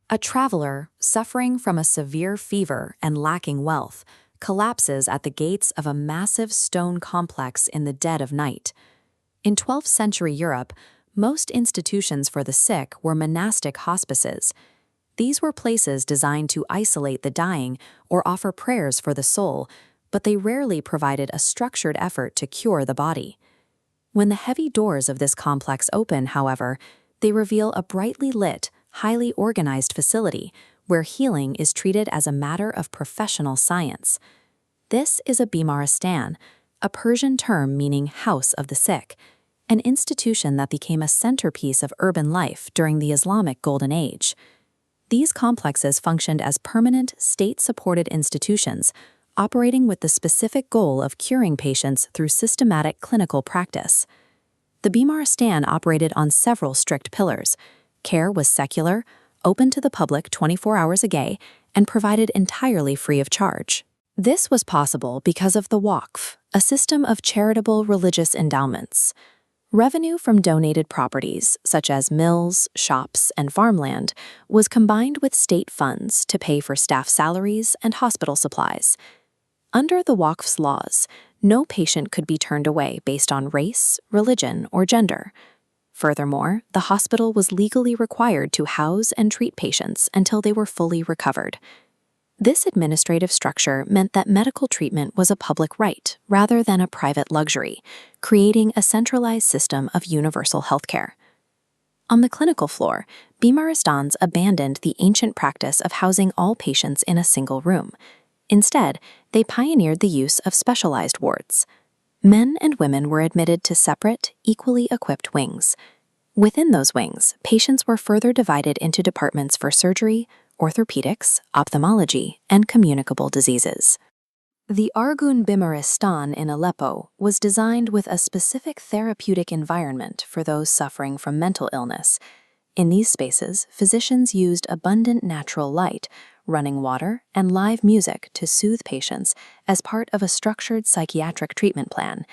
A traveler, suffering from a severe fever and lacking wealth, collapses at the gates of a massive stone complex in the dead of night. In 12th century Europe, most institutions for the sick were monastic hospices. These were places designed to isolate the dying or offer prayers for the soul, but they rarely provided a structured effort to cure the body. When the heavy doors of this complex open, however, they reveal a brightly lit, highly organized facility where healing is treated as a matter of professional science. This is a Bimaristan, a Persian term meaning house of the sick, an institution that became a centerpiece of urban life during the Islamic Golden Age. These complexes functioned as permanent, state-supported institutions, operating with the specific goal of curing patients through systematic clinical practice. The Bimaristan operated on several strict pillars. Care was secular, open to the public 24 hours a day, and provided entirely free of charge. This was possible because of the Waqf, a system of charitable religious endowments. Revenue from donated properties, such as mills, shops, and farmland, was combined with state funds to pay for staff salaries and hospital supplies. Under the Waqf's laws, no patient could be turned away based on race, religion, or gender. Furthermore, the hospital was legally required to house and treat patients until they were fully recovered. This administrative structure meant that medical treatment was a public right rather than a private luxury, creating a centralized system of universal healthcare. On the clinical floor, Bimaristans abandoned the ancient practice of housing all patients in a single room. Instead, they pioneered the use of specialized wards. Men and women were admitted to separate, equally equipped wings. Within those wings, patients were further divided into departments for surgery, orthopedics, ophthalmology, and communicable diseases. The Argun Bimaristan in Aleppo was designed with a specific therapeutic environment for those suffering from mental illness. In these spaces, physicians used abundant natural light, running water, and live music to soothe patients as part of a structured psychiatric treatment plan.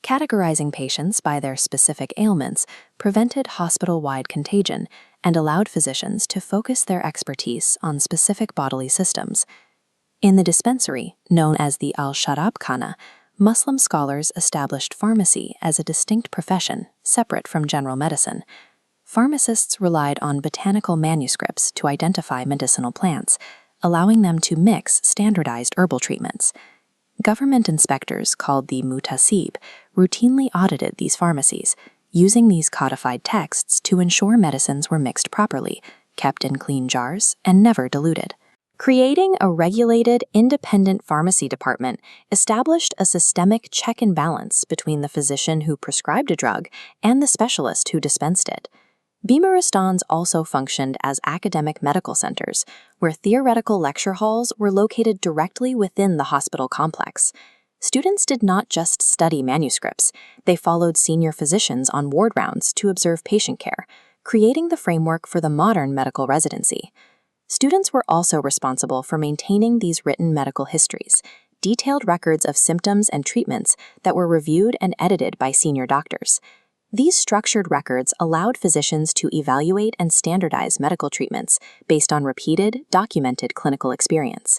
Categorizing patients by their specific ailments prevented hospital-wide contagion and allowed physicians to focus their expertise on specific bodily systems. In the dispensary, known as the Al-Sharab Khana, Muslim scholars established pharmacy as a distinct profession, separate from general medicine. Pharmacists relied on botanical manuscripts to identify medicinal plants, allowing them to mix standardized herbal treatments. Government inspectors, called the Mutasib, routinely audited these pharmacies, using these codified texts to ensure medicines were mixed properly, kept in clean jars, and never diluted. Creating a regulated, independent pharmacy department established a systemic check and balance between the physician who prescribed a drug and the specialist who dispensed it. Bimaristans also functioned as academic medical centers, where theoretical lecture halls were located directly within the hospital complex. Students did not just study manuscripts, they followed senior physicians on ward rounds to observe patient care, creating the framework for the modern medical residency. Students were also responsible for maintaining these written medical histories, detailed records of symptoms and treatments that were reviewed and edited by senior doctors. These structured records allowed physicians to evaluate and standardize medical treatments based on repeated, documented clinical experience.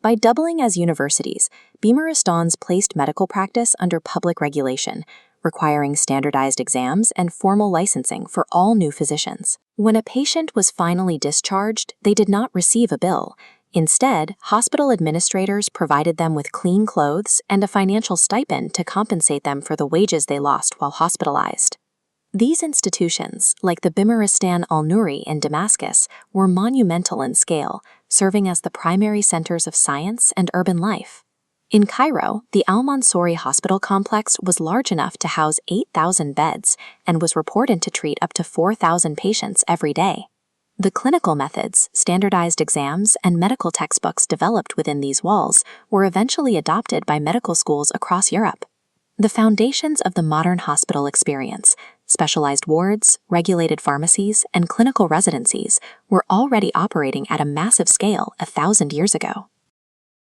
By doubling as universities, Bimaristans placed medical practice under public regulation, requiring standardized exams and formal licensing for all new physicians. When a patient was finally discharged, they did not receive a bill. Instead, hospital administrators provided them with clean clothes and a financial stipend to compensate them for the wages they lost while hospitalized. These institutions, like the Bimaristan Al-Nuri in Damascus, were monumental in scale, serving as the primary centers of science and urban life. In Cairo, the Al-Mansouri Hospital complex was large enough to house 8,000 beds and was reported to treat up to 4,000 patients every day. The clinical methods, standardized exams, and medical textbooks developed within these walls were eventually adopted by medical schools across Europe. The foundations of the modern hospital experience, specialized wards, regulated pharmacies, and clinical residencies were already operating at a massive scale 1,000 years ago.